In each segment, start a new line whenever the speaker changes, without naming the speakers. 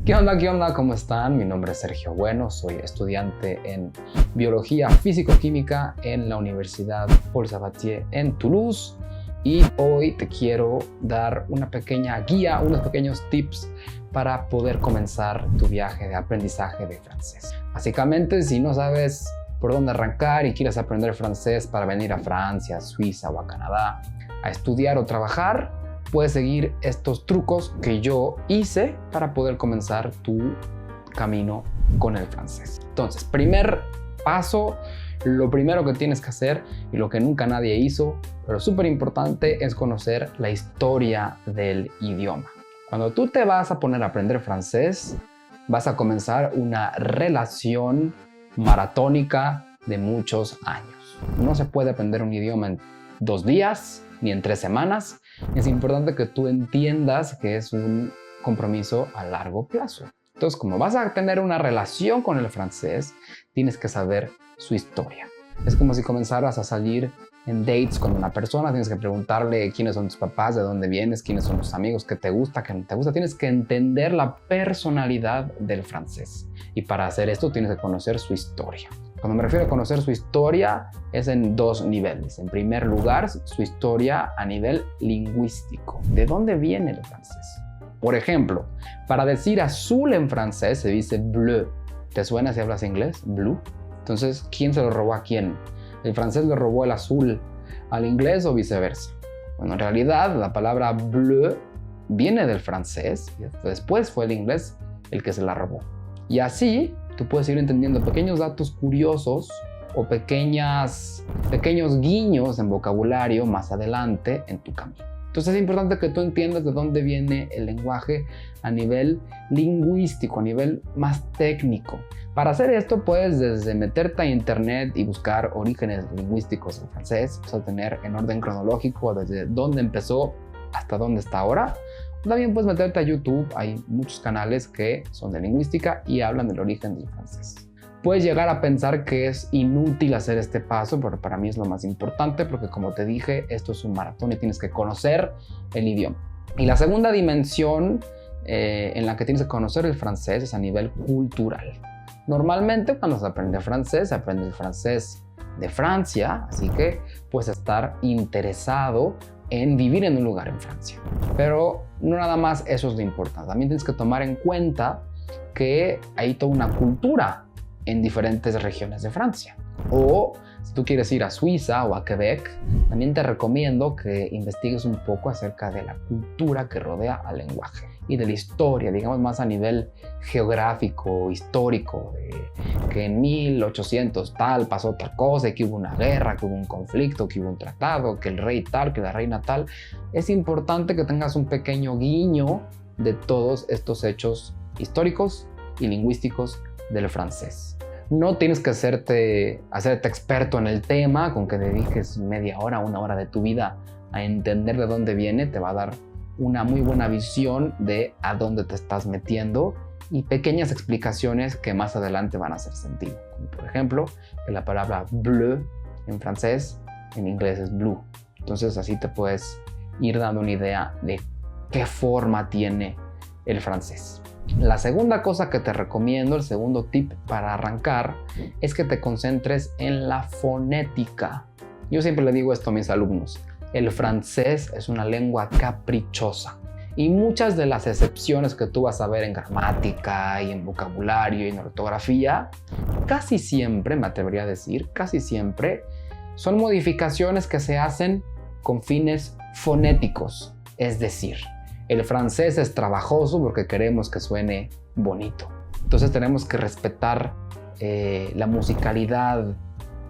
¿Qué onda? ¿Qué onda? ¿Cómo están? Mi nombre es Sergio Bueno, soy estudiante en Biología Físico-Química en la Universidad Paul Sabatier en Toulouse y hoy te quiero dar una pequeña guía, unos pequeños tips para poder comenzar tu viaje de aprendizaje de francés. Básicamente, si no sabes por dónde arrancar y quieres aprender francés para venir a Francia, a Suiza o a Canadá a estudiar o trabajar, puedes seguir estos trucos que yo hice para poder comenzar tu camino con el francés. Entonces, primer paso, lo primero que tienes que hacer y lo que nunca nadie hizo, pero súper importante, es conocer la historia del idioma. Cuando tú te vas a poner a aprender francés, vas a comenzar una relación maratónica de muchos años. No se puede aprender un idioma en 2 días ni en 3 semanas. Es importante que tú entiendas que es un compromiso a largo plazo. Entonces, como vas a tener una relación con el francés, tienes que saber su historia. Es como si comenzaras a salir en dates con una persona, tienes que preguntarle quiénes son tus papás, de dónde vienes, quiénes son tus amigos, qué te gusta, qué no te gusta. Tienes que entender la personalidad del francés. Y para hacer esto tienes que conocer su historia. Cuando me refiero a conocer su historia, es en 2 niveles. En primer lugar, su historia a nivel lingüístico. ¿De dónde viene el francés? Por ejemplo, para decir azul en francés se dice bleu. ¿Te suena si hablas inglés? Blue. Entonces, ¿quién se lo robó a quién? ¿El francés le robó el azul al inglés o viceversa? Bueno, en realidad la palabra bleu viene del francés y después fue el inglés el que se la robó. Y así tú puedes ir entendiendo pequeños datos curiosos o pequeños guiños en vocabulario más adelante en tu camino. Entonces es importante que tú entiendas de dónde viene el lenguaje a nivel lingüístico, a nivel más técnico. Para hacer esto puedes desde meterte a internet y buscar orígenes lingüísticos en francés, vas a tener en orden cronológico desde dónde empezó hasta dónde está ahora. También puedes meterte a YouTube, hay muchos canales que son de lingüística y hablan del origen del francés. Puedes llegar a pensar que es inútil hacer este paso, pero para mí es lo más importante porque, como te dije, esto es un maratón y tienes que conocer el idioma. Y la segunda dimensión en la que tienes que conocer el francés es a nivel cultural. Normalmente cuando se aprende francés, se aprende el francés de Francia, así que puedes estar interesado en vivir en un lugar en Francia. Pero no nada más eso es lo importante. También tienes que tomar en cuenta que hay toda una cultura en diferentes regiones de Francia. O si tú quieres ir a Suiza o a Quebec, también te recomiendo que investigues un poco acerca de la cultura que rodea al lenguaje y de la historia, digamos más a nivel geográfico, histórico, que en 1800 tal pasó tal cosa, que hubo una guerra, que hubo un conflicto, que hubo un tratado, que el rey tal, que la reina tal. Es importante que tengas un pequeño guiño de todos estos hechos históricos y lingüísticos del francés. No tienes que hacerte experto en el tema, con que dediques media hora, 1 hora de tu vida a entender de dónde viene, te va a dar una muy buena visión de a dónde te estás metiendo y pequeñas explicaciones que más adelante van a hacer sentido. Como por ejemplo, que la palabra bleu en francés, en inglés es blue. Entonces así te puedes ir dando una idea de qué forma tiene el francés. La segunda cosa que te recomiendo, el segundo tip para arrancar, es que te concentres en la fonética. Yo siempre le digo esto a mis alumnos. El francés es una lengua caprichosa y muchas de las excepciones que tú vas a ver en gramática y en vocabulario y en ortografía, casi siempre, me atrevería a decir, casi siempre, son modificaciones que se hacen con fines fonéticos. Es decir, el francés es trabajoso porque queremos que suene bonito. Entonces tenemos que respetar la musicalidad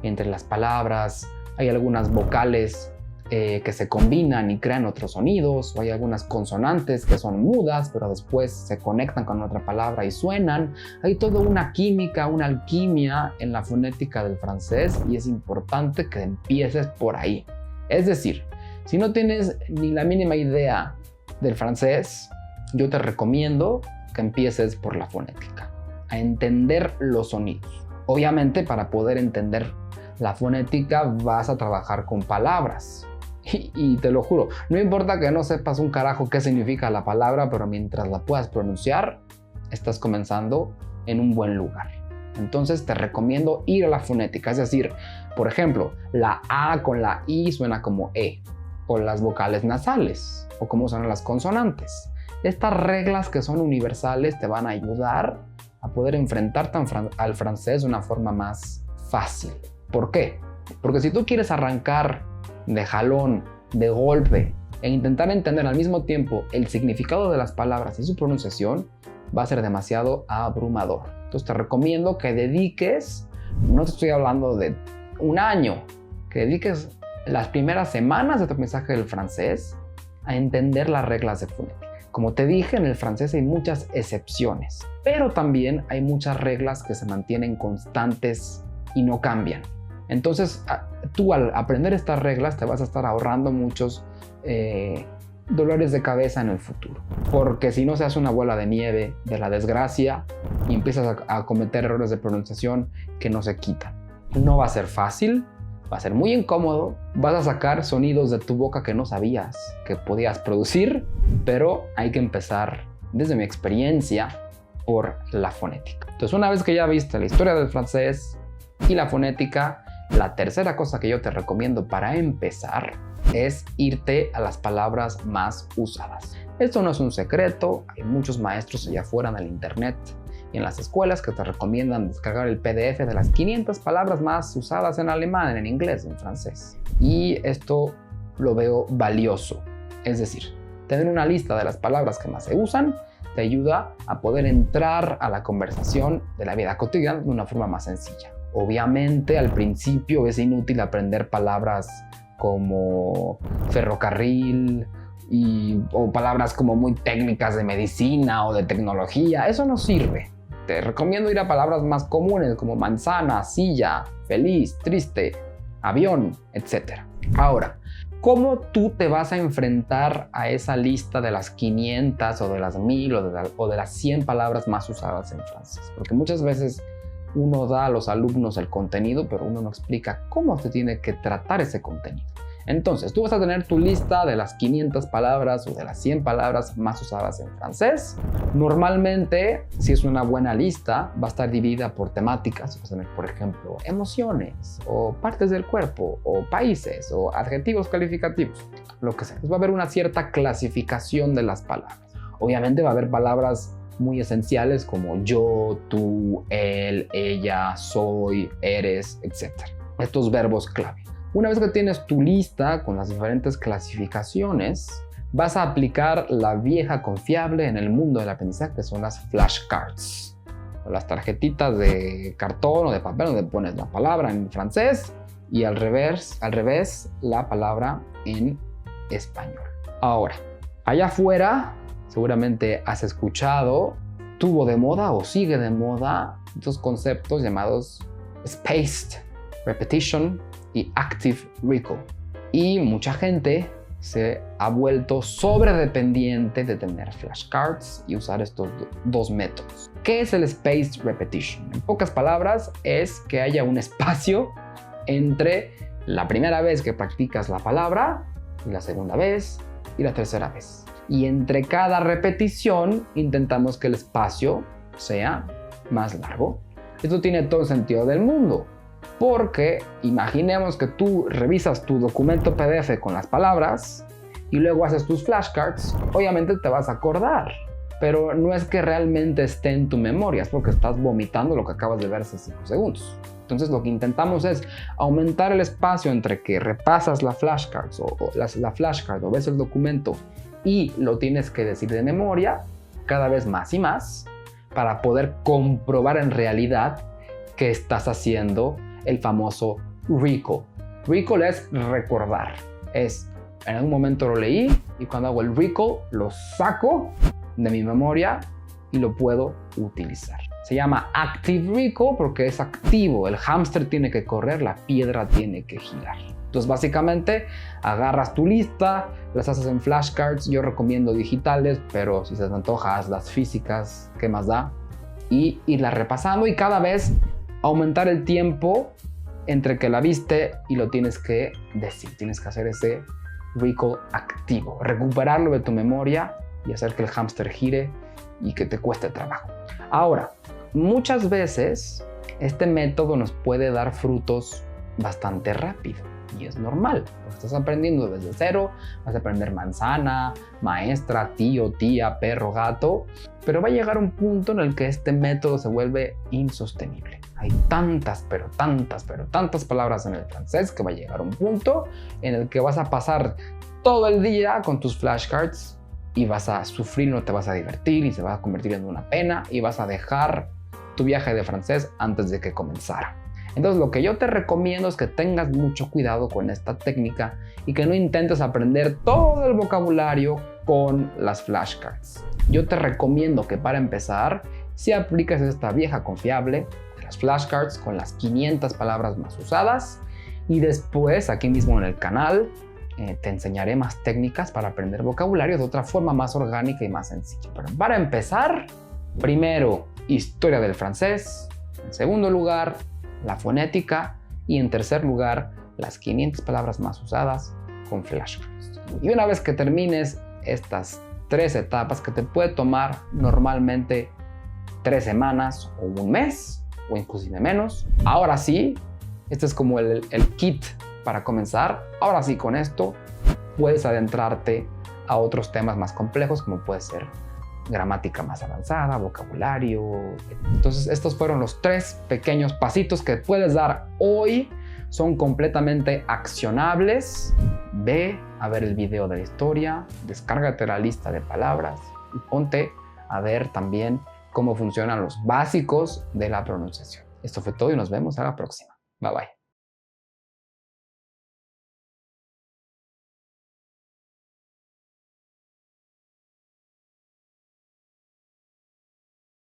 entre las palabras. Hay algunas vocales que se combinan y crean otros sonidos, o hay algunas consonantes que son mudas, pero después se conectan con otra palabra y suenan. Hay toda una química, una alquimia en la fonética del francés y es importante que empieces por ahí. Es decir, si no tienes ni la mínima idea del francés, yo te recomiendo que empieces por la fonética, a entender los sonidos. Obviamente, para poder entender la fonética vas a trabajar con palabras. Y te lo juro, no importa que no sepas un carajo qué significa la palabra, pero mientras la puedas pronunciar, estás comenzando en un buen lugar. Entonces te recomiendo ir a la fonética, es decir, por ejemplo, la A con la I suena como E, o las vocales nasales, o cómo suenan las consonantes. Estas reglas que son universales te van a ayudar a poder enfrentarte al francés de una forma más fácil. ¿Por qué? Porque si tú quieres arrancar de jalón, de golpe, e intentar entender al mismo tiempo el significado de las palabras y su pronunciación, va a ser demasiado abrumador. Entonces te recomiendo que dediques, no te estoy hablando de un año, que dediques las primeras semanas de tu aprendizaje del francés a entender las reglas de fonética. Como te dije, en el francés hay muchas excepciones, pero también hay muchas reglas que se mantienen constantes y no cambian. Entonces, tú al aprender estas reglas te vas a estar ahorrando muchos dolores de cabeza en el futuro. Porque si no se hace una bola de nieve de la desgracia y empiezas a cometer errores de pronunciación que no se quitan. No va a ser fácil, va a ser muy incómodo, vas a sacar sonidos de tu boca que no sabías que podías producir, pero hay que empezar, desde mi experiencia, por la fonética. Entonces, una vez que ya viste la historia del francés y la fonética, la tercera cosa que yo te recomiendo para empezar es irte a las palabras más usadas. Esto no es un secreto, hay muchos maestros allá afuera en el internet y en las escuelas que te recomiendan descargar el PDF de las 500 palabras más usadas en alemán, en inglés, en francés. Y esto lo veo valioso, es decir, tener una lista de las palabras que más se usan te ayuda a poder entrar a la conversación de la vida cotidiana de una forma más sencilla. Obviamente al principio es inútil aprender palabras como ferrocarril o palabras como muy técnicas de medicina o de tecnología. Eso no sirve. Te recomiendo ir a palabras más comunes como manzana, silla, feliz, triste, avión, etc. Ahora, ¿cómo tú te vas a enfrentar a esa lista de las 500 o de las 1000 o de las 100 palabras más usadas en francés? Porque muchas veces uno da a los alumnos el contenido, pero uno no explica cómo se tiene que tratar ese contenido. Entonces, tú vas a tener tu lista de las 500 palabras o de las 100 palabras más usadas en francés. Normalmente, si es una buena lista, va a estar dividida por temáticas. Vas a tener, por ejemplo, emociones, o partes del cuerpo, o países, o adjetivos calificativos, lo que sea. Entonces, va a haber una cierta clasificación de las palabras. Obviamente va a haber palabras muy esenciales como yo, tú, él, ella, soy, eres, etc. Estos verbos clave. Una vez que tienes tu lista con las diferentes clasificaciones, vas a aplicar la vieja confiable en el mundo del aprendizaje, que son las flashcards, o las tarjetitas de cartón o de papel donde pones la palabra en francés y al revés la palabra en español. Ahora, allá afuera seguramente has escuchado, tuvo de moda o sigue de moda estos conceptos llamados spaced repetition y active recall. Y mucha gente se ha vuelto sobredependiente de tener flashcards y usar estos dos métodos. ¿Qué es el spaced repetition? En pocas palabras, es que haya un espacio entre la primera vez que practicas la palabra y la segunda vez y la tercera vez. Y entre cada repetición intentamos que el espacio sea más largo. Esto tiene todo el sentido del mundo, porque imaginemos que tú revisas tu documento PDF con las palabras y luego haces tus flashcards. Obviamente te vas a acordar, pero no es que realmente esté en tu memoria, es porque estás vomitando lo que acabas de ver hace 5 segundos. Entonces lo que intentamos es aumentar el espacio entre que repasas la flashcard o ves el documento y lo tienes que decir de memoria cada vez más y más para poder comprobar en realidad que estás haciendo el famoso recall. Recall es recordar. En algún momento lo leí y cuando hago el recall lo saco de mi memoria y lo puedo utilizar. Se llama active recall porque es activo. El hámster tiene que correr, la piedra tiene que girar. Entonces básicamente agarras tu lista, las haces en flashcards. Yo recomiendo digitales, pero si se te antoja, haz las físicas, ¿qué más da? Y irlas repasando y cada vez aumentar el tiempo entre que la viste y lo tienes que decir. Tienes que hacer ese recall activo, recuperarlo de tu memoria y hacer que el hámster gire y que te cueste trabajo. Ahora, muchas veces este método nos puede dar frutos bastante rápido y es normal, porque estás aprendiendo desde cero, vas a aprender manzana, maestra, tío, tía, perro, gato, pero va a llegar un punto en el que este método se vuelve insostenible. Hay tantas palabras en el francés que va a llegar un punto en el que vas a pasar todo el día con tus flashcards y vas a sufrir, no te vas a divertir y se va a convertir en una pena y vas a dejar tu viaje de francés antes de que comenzara. Entonces lo que yo te recomiendo es que tengas mucho cuidado con esta técnica y que no intentes aprender todo el vocabulario con las flashcards. Yo te recomiendo que para empezar, si apliques esta vieja confiable de las flashcards con las 500 palabras más usadas y después aquí mismo en el canal te enseñaré más técnicas para aprender vocabulario de otra forma más orgánica y más sencilla. Pero para empezar, primero, historia del francés. En segundo lugar, la fonética. Y en tercer lugar, las 500 palabras más usadas con flashcards. Y una vez que termines estas 3 etapas, que te puede tomar normalmente 3 semanas o un mes, o inclusive menos, ahora sí, este es como el kit para comenzar. Ahora sí, con esto puedes adentrarte a otros temas más complejos, como puede ser gramática más avanzada, vocabulario. Entonces estos fueron los 3 pequeños pasitos que puedes dar hoy. Son completamente accionables. Ve a ver el video de la historia, descárgate la lista de palabras y ponte a ver también cómo funcionan los básicos de la pronunciación. Esto fue todo y nos vemos a la próxima. Bye bye.